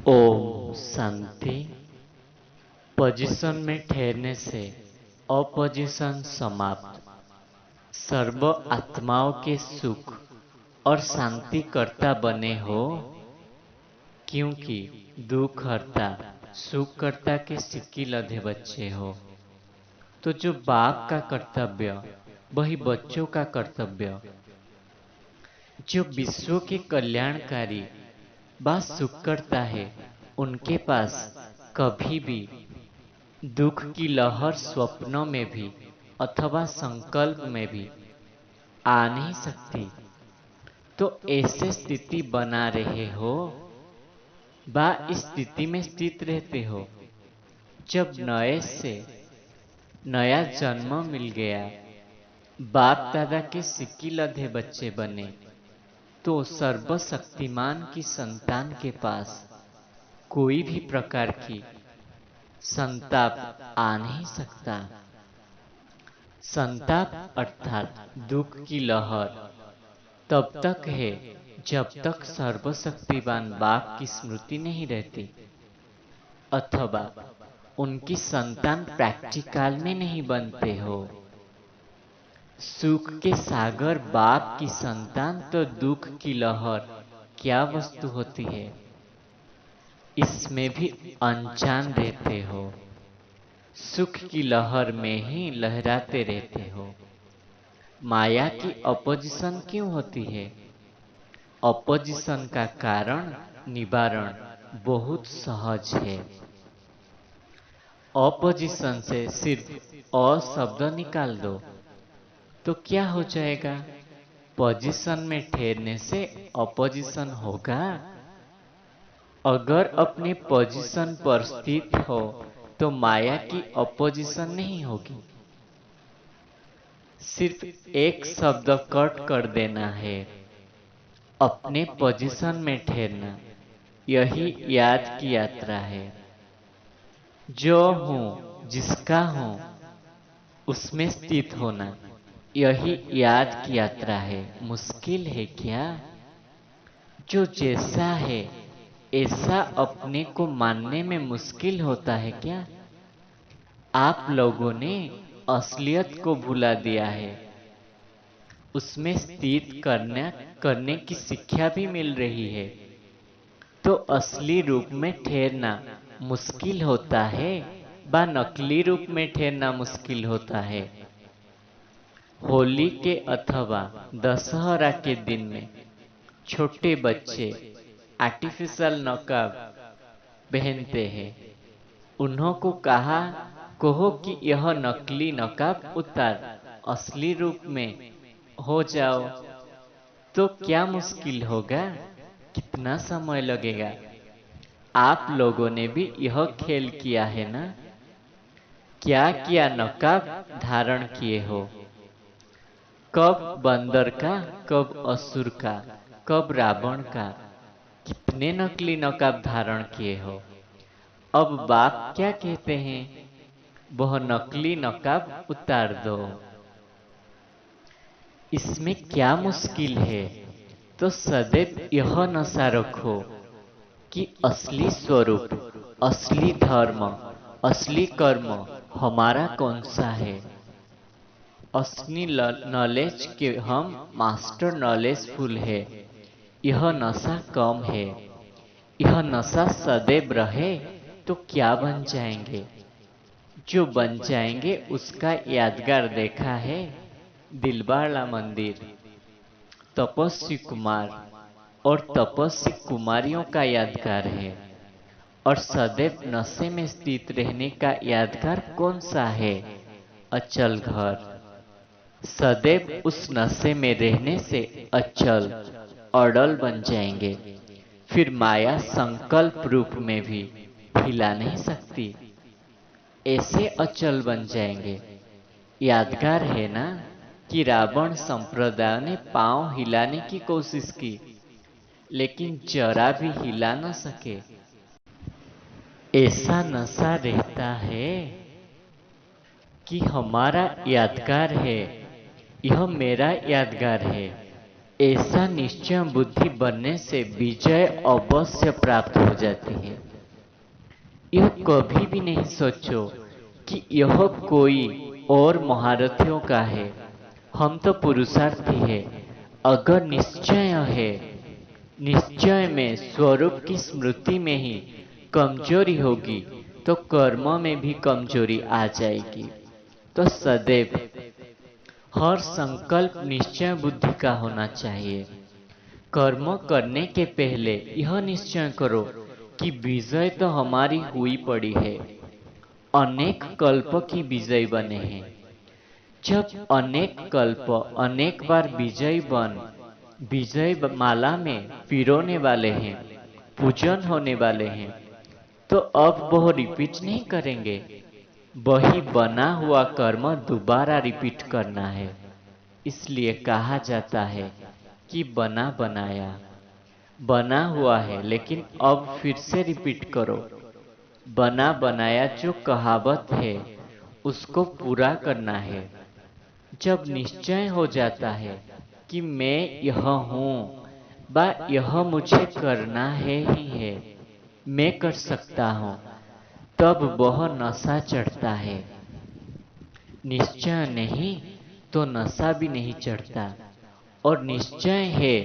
Om Shanti. Position में ठहरने से अपोजिशन समाप्त। सर्व आत्माओं के सुख और शांति करता बने हो, क्योंकि दुख हरता सुख करता के सिक्की लधे बच्चे हो। तो जो बाप का कर्तव्य वही बच्चों का कर्तव्य। जो विश्व के कल्याणकारी व सुख करता है, उनके पास कभी भी दुख की लहर स्वप्नों में भी अथवा संकल्प में भी आ नहीं सकती। तो ऐसे स्थिति बना रहे हो व इस स्थिति में स्थित रहते हो। जब नए से नया जन्म मिल गया, बाप दादा के सिक्की लधे बच्चे बने, तो सर्वशक्तिमान की संतान के पास कोई भी प्रकार की संताप आ नहीं सकता। संताप अर्थात दुख की लहर तब तक है जब तक सर्वशक्तिवान बाप की स्मृति नहीं रहती, अथवा उनकी संतान प्रैक्टिकल में नहीं बनते हो। सुख के सागर बाप की संतान तो दुख की लहर क्या वस्तु होती है, इसमें भी अनजान रहते हो। सुख की लहर में ही लहराते रहते हो। माया की अपोजिशन क्यों होती है? अपोजिशन का कारण निवारण बहुत सहज है। अपोजिशन से सिर्फ अ शब्द निकाल दो तो क्या हो जाएगा? पोजीशन में ठहरने से अपोजिशन होगा। अगर अपने पोजीशन पर स्थित हो तो माया की अपोजिशन नहीं होगी। सिर्फ एक शब्द कट कर देना है, अपने पोजीशन में ठहरना। यही याद की यात्रा है। जो हूं, जिसका हूं, उसमें स्थित होना, यही याद की यात्रा है। मुश्किल है क्या? जो जैसा है ऐसा अपने को मानने में मुश्किल होता है क्या? आप लोगों ने असलियत को भुला दिया है। उसमें स्थित करने की शिक्षा भी मिल रही है। तो असली रूप में ठहरना मुश्किल होता है व नकली रूप में ठहरना मुश्किल होता है। होली के अथवा दशहरा के दिन में छोटे बच्चे आर्टिफिशियल नकाब पहनते हैं। उन्हों को कहो कि यह नकली नकाब उतार, असली रूप में हो जाओ, तो क्या मुश्किल होगा? कितना समय लगेगा? आप लोगों ने भी यह खेल किया है ना? क्या क्या नकाब धारण किए हो? कब बंदर का, कब असुर का, कब रावण का, कितने नकली नकाब धारण किए हो। अब बाप क्या कहते हैं? वह नकली नकाब उतार दो। इसमें क्या मुश्किल है? तो सदैव यह नशा रखो कि असली स्वरूप, असली धर्म, असली कर्म हमारा कौन सा है। असली नॉलेज के हम मास्टर नॉलेजफुल है। यह नशा कम है। यह नशा सदैव रहे तो क्या बन जाएंगे? जो बन जाएंगे उसका यादगार देखा है। दिलवाड़ा मंदिर, तपस्वी कुमार और तपस्वी कुमारियों का यादगार है। और सदैव नशे में स्थित रहने का यादगार कौन सा है? अचल घर। सदैव उस नशे में रहने से अचल अड़ल बन जाएंगे। फिर माया संकल्प रूप में भी हिला नहीं सकती। ऐसे अचल बन जाएंगे। यादगार है ना कि रावण संप्रदाय ने पांव हिलाने की कोशिश की, लेकिन जरा भी हिला न सके। ऐसा नशा रहता है कि हमारा यादगार है, यह मेरा यादगार है। ऐसा निश्चय बुद्धि बनने से विजय अवश्य प्राप्त हो जाती है। यह कभी भी नहीं सोचो कि यह कोई और महारथियों का है, हम तो पुरुषार्थी है। अगर निश्चय है, निश्चय में स्वरूप की स्मृति में ही कमजोरी होगी तो कर्म में भी कमजोरी आ जाएगी। तो सदैव हर संकल्प निश्चय बुद्धि का होना चाहिए। कर्म करने के पहले यह निश्चय करो कि विजय तो हमारी हुई पड़ी है, अनेक कल्प की विजय बने हैं। जब अनेक कल्प अनेक बार विजय बन विजय माला में पिरोने वाले हैं, पूजन होने वाले हैं, तो अब वह रिपीट नहीं करेंगे। वही बना हुआ कर्म दोबारा रिपीट करना है। इसलिए कहा जाता है कि बना बनाया, बना हुआ है लेकिन अब फिर से रिपीट करो। बना बनाया जो कहावत है उसको पूरा करना है। जब निश्चय हो जाता है कि मैं यह हूं बा यह मुझे करना है ही है, मैं कर सकता हूं, तब वह नशा चढ़ता है। निश्चय नहीं तो नशा भी नहीं चढ़ता, और निश्चय है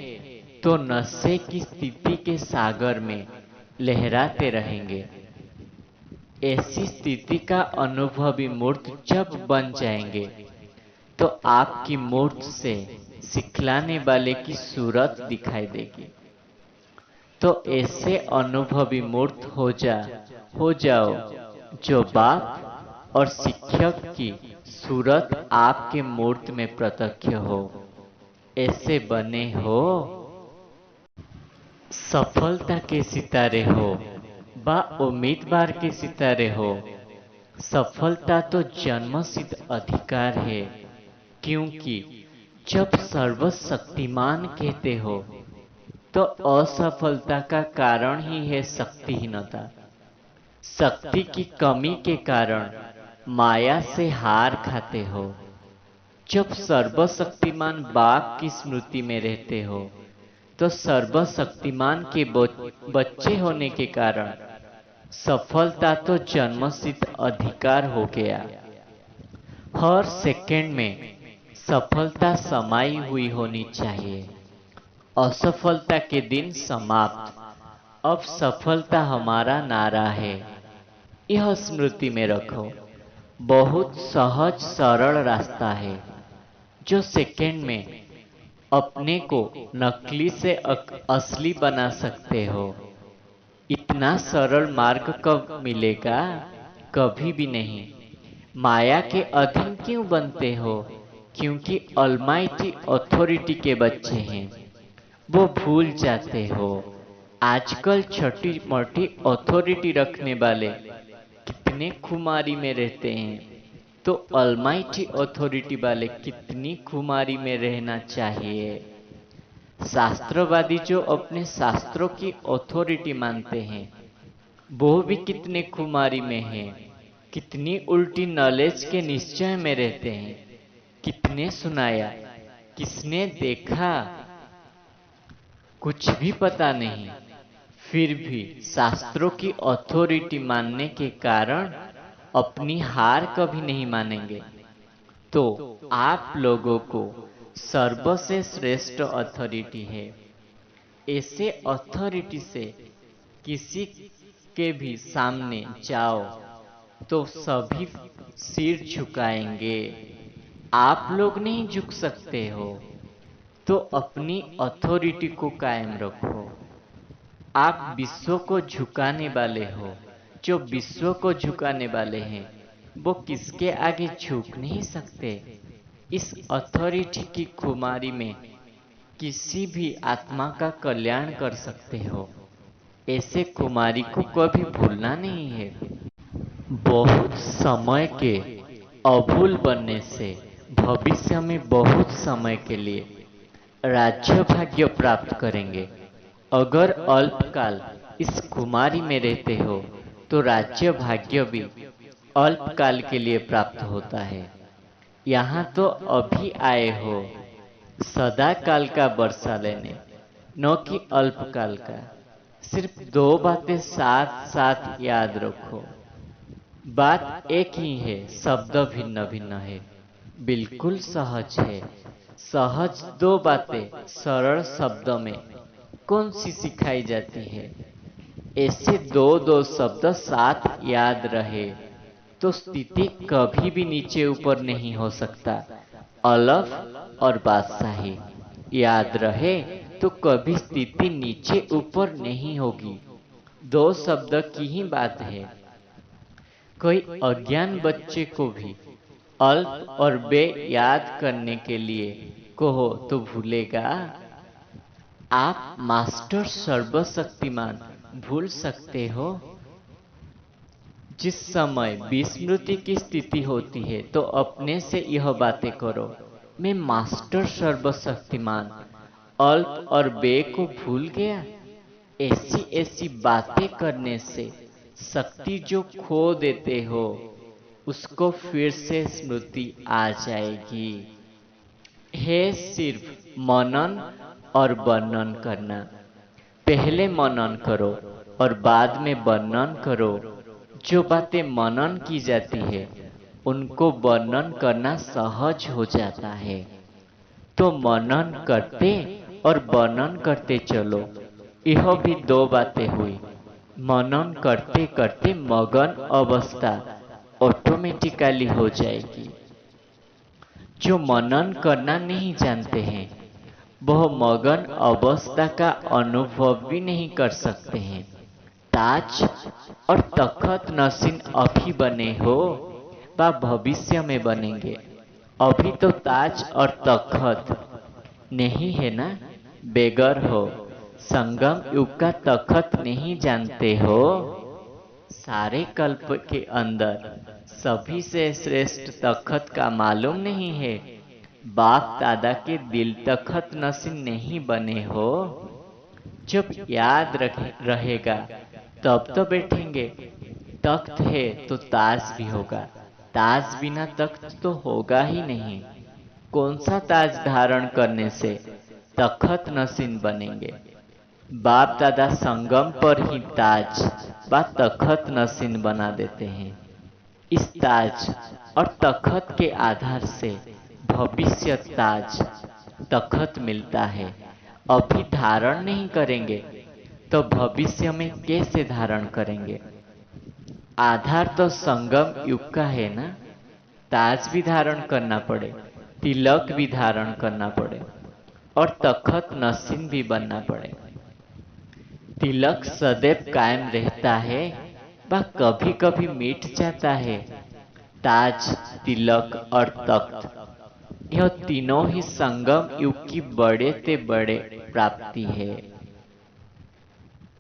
तो नशे की स्थिति के सागर में लहराते रहेंगे। ऐसी स्थिति का अनुभवी मूर्त जब बन जाएंगे तो आपकी मूर्त से सिखलाने वाले की सूरत दिखाई देगी। तो ऐसे अनुभवी मूर्त हो जाओ जो बाप और शिक्षक की सूरत आपके मूर्त में प्रत्यक्ष हो। ऐसे बने हो सफलता के सितारे हो बा उम्मीदवार के सितारे हो। सफलता तो जन्मसिद्ध अधिकार है, क्योंकि जब सर्वशक्तिमान कहते हो तो असफलता का कारण ही है शक्तिहीनता। शक्ति की कमी के कारण माया से हार खाते हो। जब सर्वशक्तिमान बाप की स्मृति में रहते हो तो सर्वशक्तिमान के बच्चे होने के कारण सफलता तो जन्मसिद्ध अधिकार हो गया। हर सेकंड में सफलता समाई हुई होनी चाहिए। असफलता के दिन समाप्त, अब सफलता हमारा नारा है। यह स्मृति में रखो। बहुत सहज सरल रास्ता है जो सेकंड में अपने को नकली से असली बना सकते हो। इतना सरल मार्ग कब मिलेगा? कभी भी नहीं। माया के अधीन क्यों बनते हो? क्योंकि ऑलमाइटी अथॉरिटी के बच्चे हैं, वो भूल जाते हो। आजकल छोटी मोटी अथॉरिटी रखने वाले कितने खुमारी में रहते हैं, तो ऑलमाइटी अथॉरिटी वाले कितनी खुमारी में रहना चाहिए। शास्त्रवादी जो अपने शास्त्रों की अथॉरिटी मानते हैं वो भी कितने खुमारी में हैं, कितनी उल्टी नॉलेज के निश्चय में रहते हैं। कितने सुनाया, किसने देखा, कुछ भी पता नहीं, फिर भी शास्त्रों की अथॉरिटी मानने के कारण अपनी हार कभी नहीं मानेंगे। तो आप लोगों को सर्वसे श्रेष्ठ अथॉरिटी है। ऐसे अथॉरिटी से किसी के भी सामने जाओ तो सभी सिर झुकाएंगे। आप लोग नहीं झुक सकते हो तो अपनी अथॉरिटी को कायम रखो। आप विश्व को झुकाने वाले हो। जो विश्व को झुकाने वाले हैं वो किसके आगे झुक नहीं सकते। इस अथॉरिटी की खुमारी में किसी भी आत्मा का कल्याण कर सकते हो। ऐसे कुमारी को कभी भूलना नहीं है। बहुत समय के अभूल बनने से भविष्य में बहुत समय के लिए राज्य भाग्य प्राप्त करेंगे। अगर अल्पकाल इस कुमारी में रहते हो तो राज्य भाग्य भी अल्पकाल के लिए प्राप्त होता है। यहाँ तो अभी आए हो, सदा काल का वर्षा लेने, न कि अल्पकाल का। सिर्फ दो बातें साथ साथ याद रखो। बात एक ही है, शब्द भिन्न भिन्न है। बिल्कुल सहज है। सहज दो बातें सरल शब्दों में कौन सी सिखाई जाती है? ऐसे दो दो शब्द साथ याद रहे तो स्थिति कभी भी नीचे ऊपर नहीं हो सकता। अलफ और बादशाही याद रहे तो कभी स्थिति नीचे ऊपर नहीं होगी। दो शब्द की ही बात है। कोई अज्ञान बच्चे को भी अल्प और बे याद करने के लिए कहो तो भूलेगा। आप मास्टर सर्वशक्तिमान भूल सकते हो? जिस समय विस्मृति की स्थिति होती है तो अपने से यह बातें करो, मैं मास्टर सर्वशक्तिमान अल्प और बे को भूल गया। ऐसी ऐसी बातें करने से शक्ति जो खो देते हो उसको फिर से स्मृति आ जाएगी। है सिर्फ मनन और वर्णन करना। पहले मनन करो और बाद में वर्णन करो। जो बातें मनन की जाती है उनको वर्णन करना सहज हो जाता है। तो मनन करते और वर्णन करते चलो। यह भी दो बातें हुई। मनन करते करते मगन अवस्था ऑटोमेटिकली हो जाएगी। जो मनन करना नहीं जानते हैं वह मगन अवस्था का अनुभव भी नहीं कर सकते हैं। ताज और तखत नसीन अभी बने हो व भविष्य में बनेंगे। अभी तो ताज और तखत नहीं है ना, बेगर हो। संगम युग का तखत नहीं जानते हो? सारे कल्प के अंदर सभी से श्रेष्ठ तखत का मालूम नहीं है? बाप दादा के दिल तखत नसीन नहीं बने हो? जब याद रहेगा तब तो बैठेंगे। तख्त है तो ताज भी होगा, ताज बिना तख्त तो होगा ही नहीं। कौन सा ताज धारण करने से तखत नसीन बनेंगे? बाप दादा संगम पर ही ताज व तखत नसीन बना देते हैं। इस ताज और तखत के आधार से भविष्य ताज तखत मिलता है। अभी धारण नहीं करेंगे तो भविष्य में कैसे धारण करेंगे? आधार तो संगम युग का है ना। ताज भी धारण करना पड़े, तिलक भी धारण करना पड़े और तखत नसीन भी बनना पड़े। तिलक सदैव कायम रहता है व कभी कभी मिट जाता है। ताज, तिलक और तख्त यह तीनों ही संगम युग की बड़े से बड़े प्राप्ति है।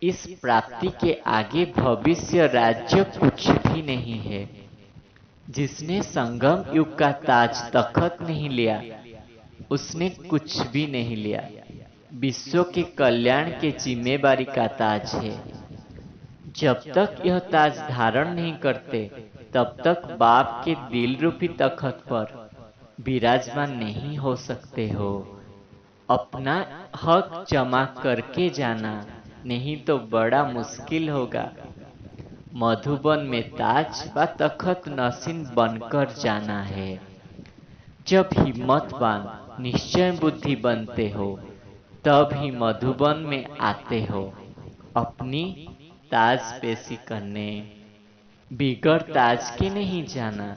इस प्राप्ति के आगे भविष्य राज्य कुछ भी नहीं है। जिसने संगम युग का ताज तखत नहीं लिया उसने कुछ भी नहीं लिया। विश्व के कल्याण के जिम्मेवारी का ताज है। जब तक यह ताज धारण नहीं करते तब तक बाप के दिल रूपी तखत पर विराजमान नहीं हो सकते हो। अपना हक जमा करके जाना, नहीं तो बड़ा मुश्किल होगा। मधुबन में ताज व तखत नसीन बनकर जाना है। जब हिम्मतवान निश्चय बुद्धि बनते हो तब ही मधुबन में आते हो अपनी ताज पेशी करने। बिगड़ ताज के नहीं जाना।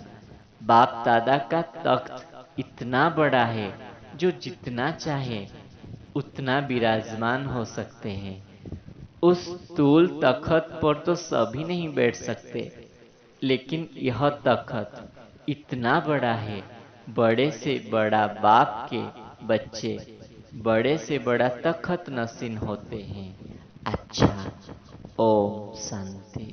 बाप दादा का तख्त इतना बड़ा है जो जितना चाहे उतना विराजमान हो सकते हैं। उस तूल तखत पर तो सभी नहीं बैठ सकते, लेकिन यह तखत इतना बड़ा है, बड़े से बड़ा बाप के बच्चे बड़े से बड़ा तखत नसीन होते हैं। अच्छा, ओम शांति।